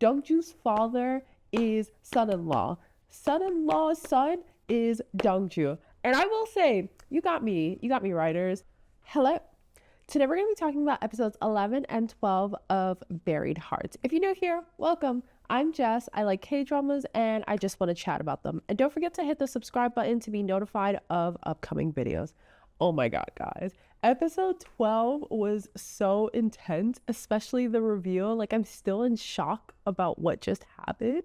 DongJu's father is son-in-law. Son-in-law's son is DongJu. And I will say, you got me writers. Hello. Today we're going to be talking about episodes 11 and 12 of Buried Hearts. If you're new here, welcome. I'm Jess. I like K-dramas and I just want to chat about them. And don't forget to hit the subscribe button to be notified of upcoming videos. Oh my god, guys. Episode 12 was so intense, especially the reveal. Like, I'm still in shock about what just happened.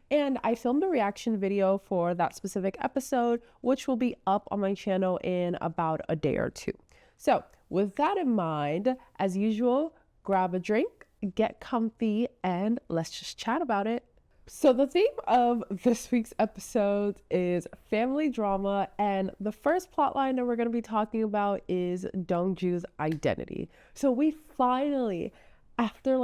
And I filmed a reaction video for that specific episode, which will be up on my channel in about a day or two. So with that in mind, as usual, grab a drink, get comfy, and let's just chat about it. So the theme of this week's episode is family drama, and the first plotline that we're going to be talking about is DongJu's identity. So we finally, after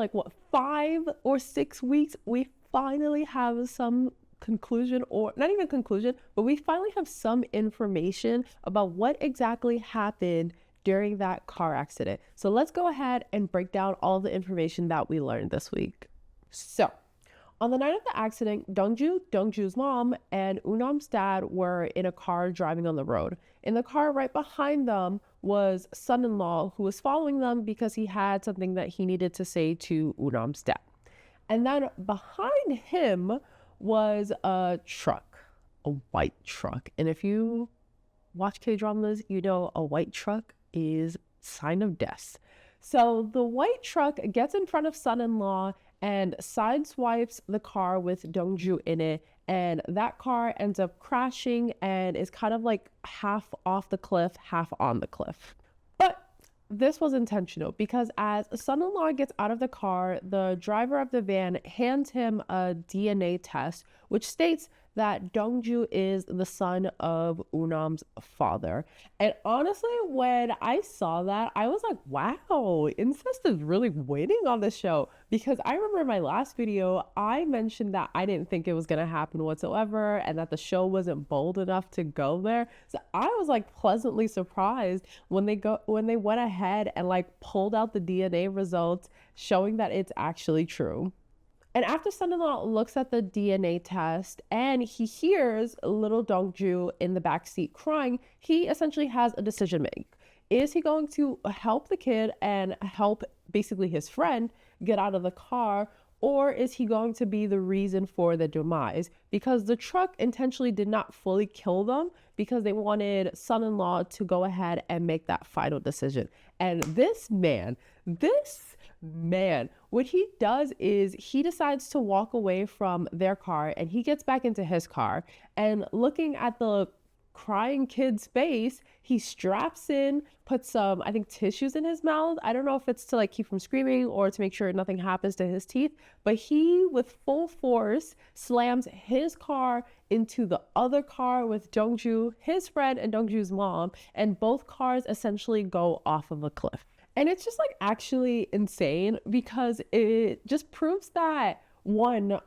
5 or 6 weeks, we finally have some conclusion, or not even conclusion, but we finally have some information about what exactly happened during that car accident. So let's go ahead and break down all the information that we learned this week. So on the night of the accident, DongJu's mom, and Unam's dad were in a car driving on the road. In the car right behind them was son-in-law, who was following them because he had something that he needed to say to Unam's dad. And then behind him was a truck, a white truck. And if you watch K-dramas, you know a white truck is sign of death. So the white truck gets in front of son-in-law and sideswipes the car with DongJu in it, and that car ends up crashing and is kind of like half off the cliff, half on the cliff. But this was intentional because as son-in-law gets out of the car, the driver of the van hands him a DNA test, which states that DongJu is the son of Unam's father. And honestly, when I saw that, I was like, wow, incest is really winning on the show. Because I remember in my last video, I mentioned that I didn't think it was going to happen whatsoever and that the show wasn't bold enough to go there. So I was pleasantly surprised when they went ahead and pulled out the DNA results showing that it's actually true. And after son-in-law looks at the DNA test and he hears little DongJu in the backseat crying, he essentially has a decision to make. Is he going to help the kid and help basically his friend get out of the car, or is he going to be the reason for the demise? Because the truck intentionally did not fully kill them because they wanted son-in-law to go ahead and make that final decision. And this man, what he does is he decides to walk away from their car and he gets back into his car, and looking at the crying kid's face, he straps in, puts some, I think, tissues in his mouth. I don't know if it's to keep from screaming or to make sure nothing happens to his teeth, but he, with full force, slams his car into the other car with DongJu, his friend, and DongJu's mom, and both cars essentially go off of a cliff. And it's just actually insane because it just proves that one,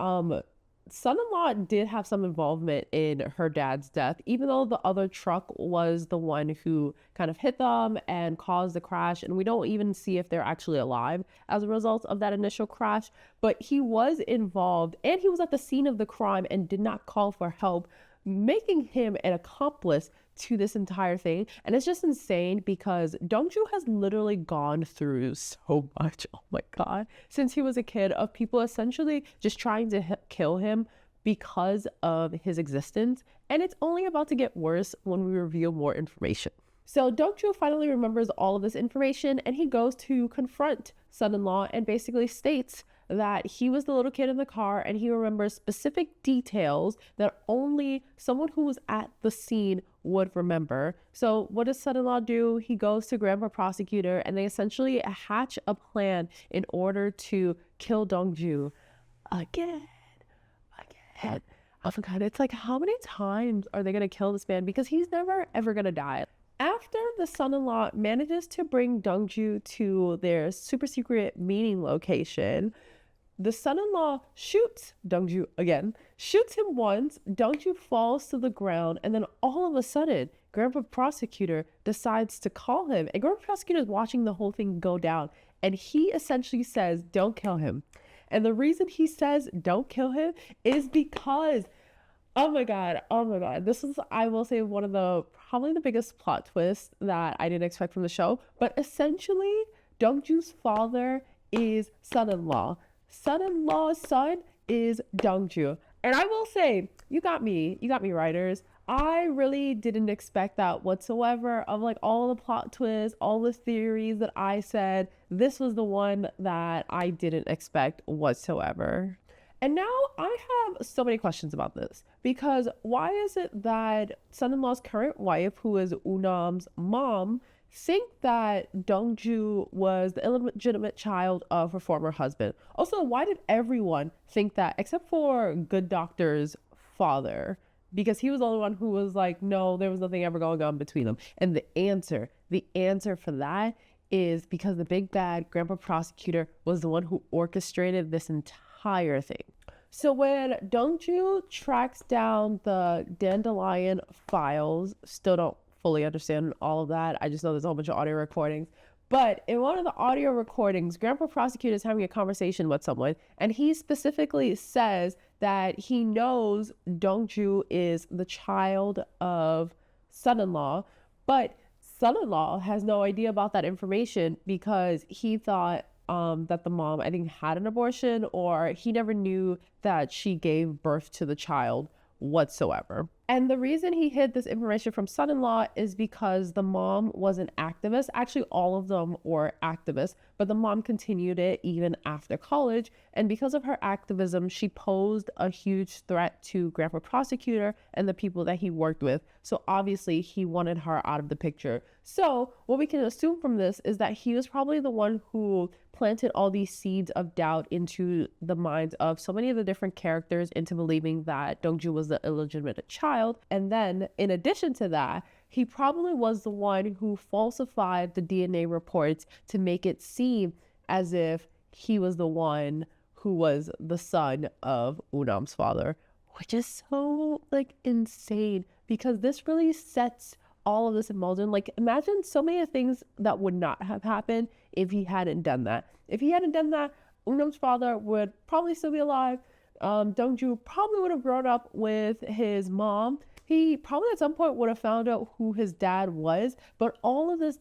son-in-law did have some involvement in her dad's death, even though the other truck was the one who kind of hit them and caused the crash. And we don't even see if they're actually alive as a result of that initial crash, but he was involved and he was at the scene of the crime and did not call for help, making him an accomplice to this entire thing. And it's just insane because DongJu has literally gone through so much, oh my god, since he was a kid, of people essentially just trying to kill him because of his existence. And it's only about to get worse when we reveal more information. So DongJu finally remembers all of this information and he goes to confront son-in-law and basically states that he was the little kid in the car and he remembers specific details that only someone who was at the scene would remember. So what does son-in-law do? He goes to grandpa prosecutor and they essentially hatch a plan in order to kill DongJu again. Oh my god, it's how many times are they gonna kill this man? Because he's never ever gonna die. After the son-in-law manages to bring DongJu to their super secret meeting location, the son-in-law shoots DongJu again, shoots him once, DongJu falls to the ground, and then all of a sudden, Grandpa Prosecutor decides to call him. And Grandpa Prosecutor is watching the whole thing go down, and he essentially says, "Don't kill him." And the reason he says don't kill him is because, oh my God. This is, I will say, one of the probably the biggest plot twists that I didn't expect from the show. But essentially, DongJu's father is son-in-law. Son-in-law's son is DongJu. And I will say, you got me, writers. I really didn't expect that whatsoever. Of like all the plot twists, all the theories that I said, this was the one that I didn't expect whatsoever. And now I have so many questions about this, because why is it that son-in-law's current wife, who is Unam's mom, think that DongJu was the illegitimate child of her former husband? Also, why did everyone think that except for Good Doctor's father? Because he was the only one who was like, no, there was nothing ever going on between them. And the answer for that is because the big bad grandpa prosecutor was the one who orchestrated this entire thing. So when DongJu tracks down the Dandelion files, still don't fully understand all of that. I just know there's a whole bunch of audio recordings. But in one of the audio recordings, grandpa prosecutor is having a conversation with someone, and he specifically says that he knows DongJu is the child of son-in-law, but son-in-law has no idea about that information because he thought that the mom, I think, had an abortion, or he never knew that she gave birth to the child whatsoever. And the reason he hid this information from son-in-law is because the mom was an activist. Actually, all of them were activists, but the mom continued it even after college. And because of her activism, she posed a huge threat to grandpa prosecutor and the people that he worked with. So obviously he wanted her out of the picture. So what we can assume from this is that he was probably the one who planted all these seeds of doubt into the minds of so many of the different characters into believing that DongJu was the illegitimate child. And then in addition to that, he probably was the one who falsified the DNA reports to make it seem as if he was the one who was the son of Unam's father, which is so like insane, because this really sets all of this in motion. Like, imagine so many things that would not have happened if he hadn't done that. If he hadn't done that, Unam's father would probably still be alive. DongJu probably would have grown up with his mom. He probably at some point would have found out who his dad was. But all of this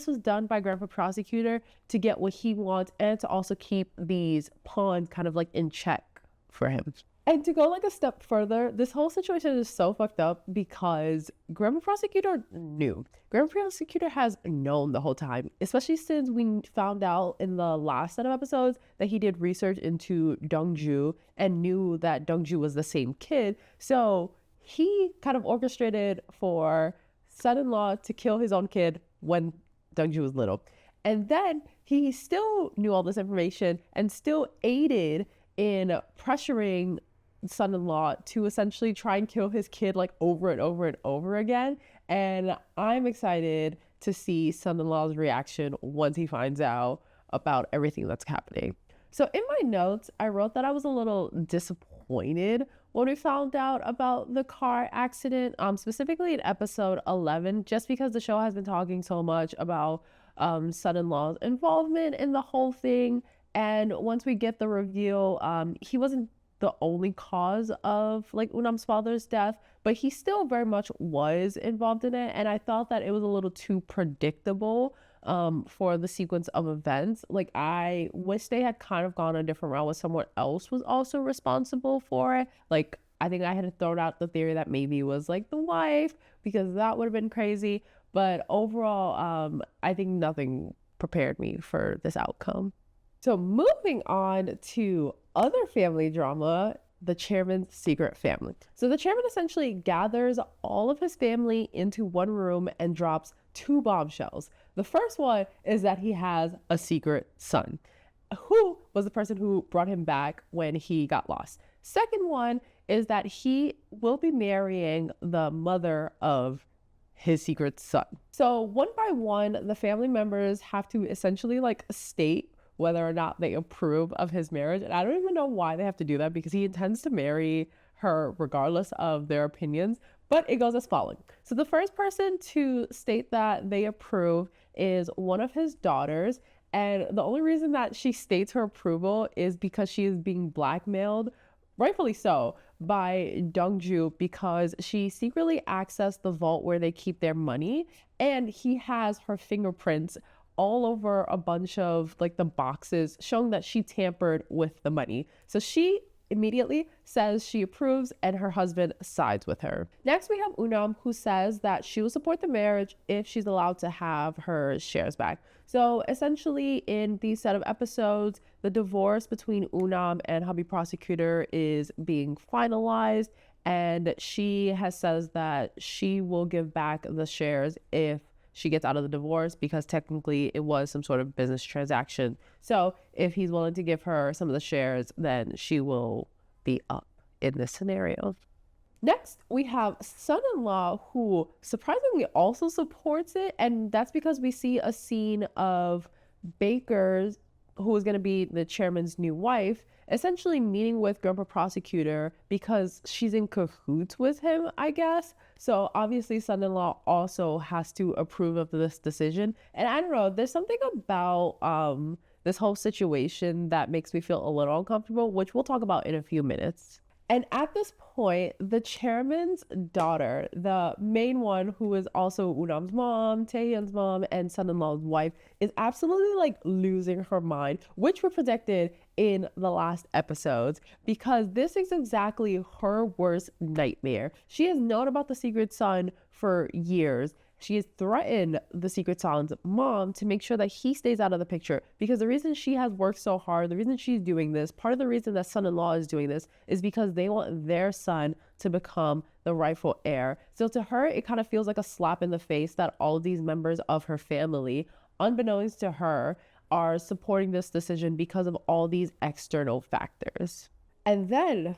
was done by grandpa prosecutor to get what he wants, and to also keep these pawns kind of like in check for him. And to go like a step further, this whole situation is so fucked up because grandpa prosecutor knew. Grandpa prosecutor has known the whole time, especially since we found out in the last set of episodes that he did research into DongJu and knew that DongJu was the same kid. So he kind of orchestrated for son-in-law to kill his own kid when DongJu was little. And then he still knew all this information and still aided in pressuring son-in-law to essentially try and kill his kid like over and over and over again. And I'm excited to see son-in-law's reaction once he finds out about everything that's happening. So in my notes, I wrote that I was a little disappointed when we found out about the car accident, specifically in episode 11, just because the show has been talking so much about son-in-law's involvement in the whole thing. And once we get the reveal, he wasn't the only cause of like Unam's father's death, but he still very much was involved in it. And I thought that it was a little too predictable for the sequence of events. Like, I wish they had kind of gone a different route, where someone else was also responsible for it. Like, I think I had thrown out the theory that maybe it was like the wife, because that would have been crazy. But overall, I think nothing prepared me for this outcome. So moving on to other family drama, the chairman's secret family. So the chairman essentially gathers all of his family into one room and drops two bombshells. The first one is that he has a secret son, who was the person who brought him back when he got lost. Second one is that he will be marrying the mother of his secret son. So one by one, the family members have to essentially like state whether or not they approve of his marriage. And I don't even know why they have to do that, because he intends to marry her regardless of their opinions. But it goes as following. So the first person to state that they approve is one of his daughters. And the only reason that she states her approval is because she is being blackmailed, rightfully so, by DongJu because she secretly accessed the vault where they keep their money, and he has her fingerprints all over a bunch of like the boxes showing that she tampered with the money. So she immediately says she approves and her husband sides with her. Next, we have Unam, who says that she will support the marriage if she's allowed to have her shares back. So essentially in these set of episodes, the divorce between Unam and hubby prosecutor is being finalized, and she has says that she will give back the shares if she gets out of the divorce because technically it was some sort of business transaction. So if he's willing to give her some of the shares, then she will be up in this scenario. Next, we have son-in-law who surprisingly also supports it. And that's because we see a scene of Baker, who is going to be the chairman's new wife, essentially meeting with grandpa prosecutor because she's in cahoots with him, I guess. So obviously son-in-law also has to approve of this decision. And I don't know, there's something about this whole situation that makes me feel a little uncomfortable, which we'll talk about in a few minutes. And at this point, the chairman's daughter, the main one who is also Unam's mom, Tae-hyun's mom, and son-in-law's wife, is absolutely like losing her mind, which were predicted in the last episodes, because this is exactly her worst nightmare. She has known about the secret son for years. She has threatened the secret son's mom to make sure that he stays out of the picture, because the reason she has worked so hard, the reason she's doing this, part of the reason that son-in-law is doing this is because they want their son to become the rightful heir. So to her, it kind of feels like a slap in the face that all of these members of her family, unbeknownst to her, are supporting this decision because of all these external factors. And then,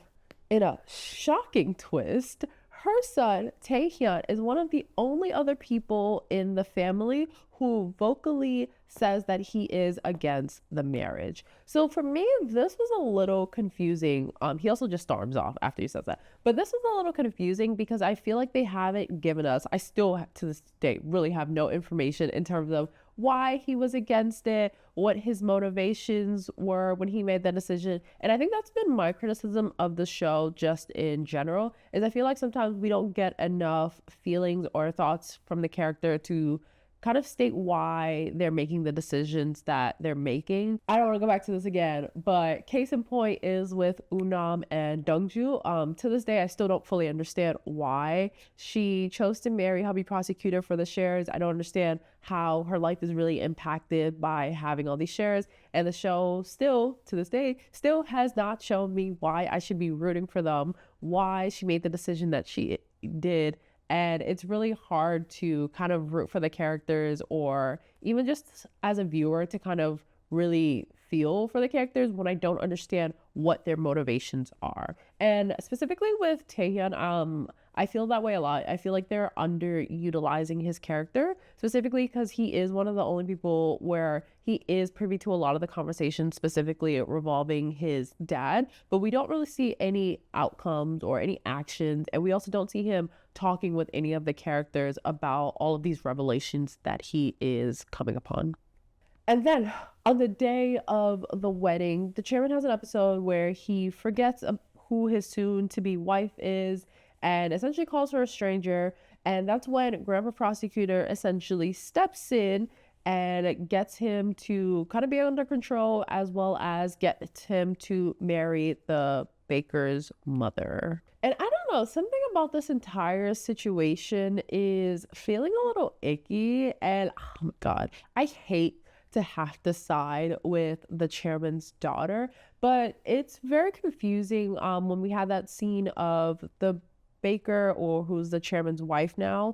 in a shocking twist, her son, Tae-hyun, is one of the only other people in the family who vocally says that he is against the marriage. So for me, this was a little confusing. He also just storms off after he says that. But this was a little confusing because I feel like they haven't given us, I still to this day really have no information in terms of why he was against it, what his motivations were when he made that decision. And I think that's been my criticism of the show just in general, is I feel like sometimes we don't get enough feelings or thoughts from the character to kind of state why they're making the decisions that they're making. I don't want to go back to this again, but case in point is with Unam and DongJu. To this day, I still don't fully understand why she chose to marry hubby prosecutor for the shares. I don't understand how her life is really impacted by having all these shares. And the show still, to this day, still has not shown me why I should be rooting for them, why she made the decision that she did. And it's really hard to kind of root for the characters, or even just as a viewer to kind of really feel for the characters when I don't understand what their motivations are. And specifically with Taehyun, I feel that way a lot. I feel like they're underutilizing his character, specifically because he is one of the only people where he is privy to a lot of the conversations, specifically revolving his dad, but we don't really see any outcomes or any actions. And we also don't see him talking with any of the characters about all of these revelations that he is coming upon. And then on the day of the wedding, the chairman has an episode where he forgets who his soon-to-be wife is and essentially calls her a stranger. And that's when grandpa prosecutor essentially steps in and gets him to kind of be under control, as well as gets him to marry the baker's mother. And I don't know, something about this entire situation is feeling a little icky. And oh my God, I hate to have to side with the chairman's daughter, but it's very confusing when we had that scene of the baker, or who's the chairman's wife now,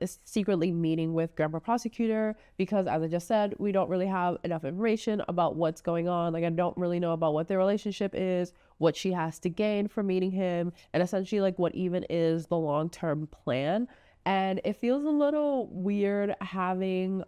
is secretly meeting with grandpa prosecutor, because as I just said, we don't really have enough information about what's going on. Like, I don't really know about what their relationship is, what she has to gain from meeting him, and essentially like what even is the long-term plan. And it feels a little weird having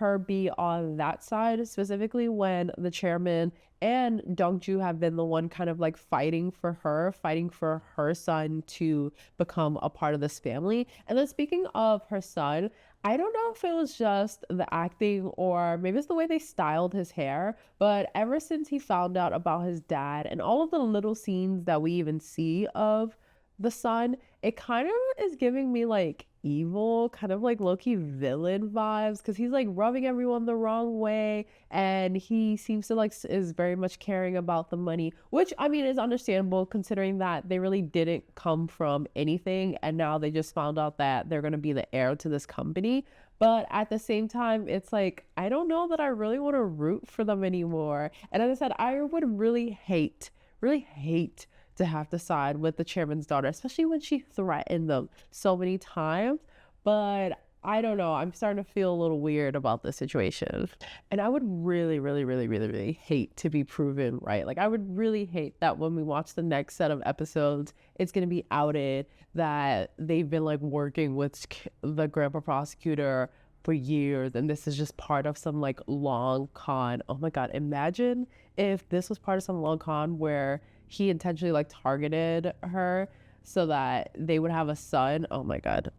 her be on that side, specifically when the chairman and DongJu have been the one kind of like fighting for her son to become a part of this family. And then speaking of her son, I don't know if it was just the acting or maybe it's the way they styled his hair, but ever since he found out about his dad and all of the little scenes that we even see of the son, it kind of is giving me like evil, kind of like low-key villain vibes, because he's like rubbing everyone the wrong way, and he seems to like is very much caring about the money, which I mean is understandable considering that they really didn't come from anything and now they just found out that they're going to be the heir to this company. But at the same time, it's like, I don't know that I really want to root for them anymore. And as I said, I would really hate to have to side with the chairman's daughter, especially when she threatened them so many times. But I don't know, I'm starting to feel a little weird about the situation. And I would really hate to be proven right. Like, I would really hate that when we watch the next set of episodes, it's going to be outed that they've been like working with the grandpa prosecutor for years and this is just part of some like long con. Oh my God, imagine if this was part of some long con where he intentionally like targeted her so that they would have a son. Oh my God.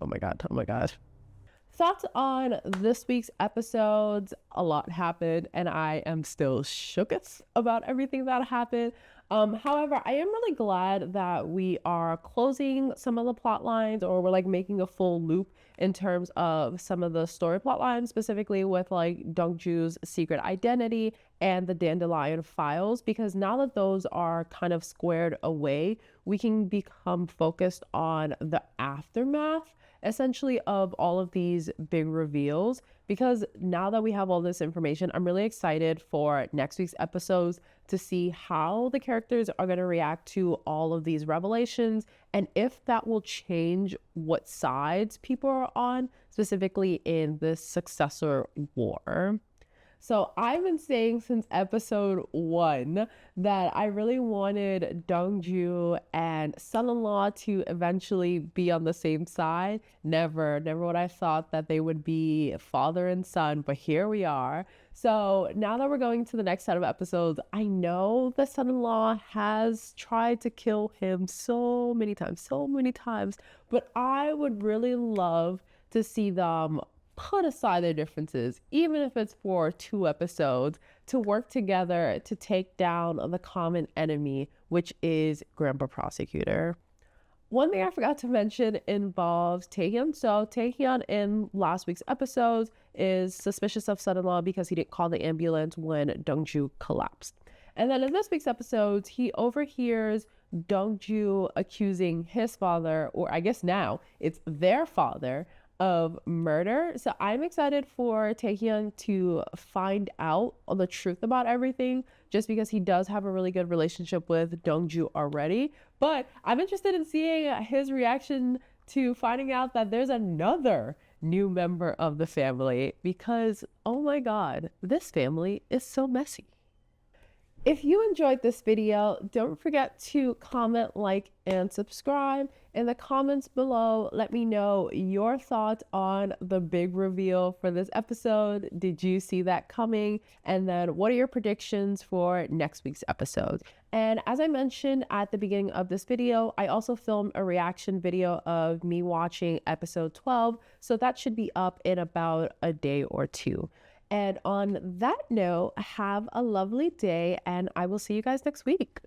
Thoughts on this week's episodes? A lot happened and I am still shooketh about everything that happened. However, I am really glad that we are closing some of the plot lines, or we're like making a full loop in terms of some of the story plot lines, specifically with like DongJu's secret identity and the Dandelion files, because now that those are kind of squared away, we can become focused on the aftermath essentially of all of these big reveals. Because now that we have all this information, I'm really excited for next week's episodes to see how the characters are going to react to all of these revelations and if that will change what sides people are on, specifically in this successor war. So I've been saying since episode 1 that I really wanted DongJu and son-in-law to eventually be on the same side. Never would I thought that they would be father and son, but here we are. So now that we're going to the next set of episodes, I know the son-in-law has tried to kill him so many times, but I would really love to see them put aside their differences, even if it's for 2 episodes, to work together to take down the common enemy, which is Grandpa Prosecutor. One thing I forgot to mention involves Tae-hyun. So Tae-hyun in last week's episodes is suspicious of son-in-law because he didn't call the ambulance when DongJu collapsed. And then in this week's episodes, he overhears DongJu accusing his father, or I guess now it's their father, of murder. So I'm excited for Tae-hyun to find out the truth about everything, just because he does have a really good relationship with DongJu already. But I'm interested in seeing his reaction to finding out that there's another new member of the family, because oh my God, this family is so messy. If you enjoyed this video, don't forget to comment, like, and subscribe. In the comments below, let me know your thoughts on the big reveal for this episode. Did you see that coming? And then what are your predictions for next week's episode? And as I mentioned at the beginning of this video, I also filmed a reaction video of me watching episode 12. So that should be up in about a day or 2. And on that note, have a lovely day and I will see you guys next week.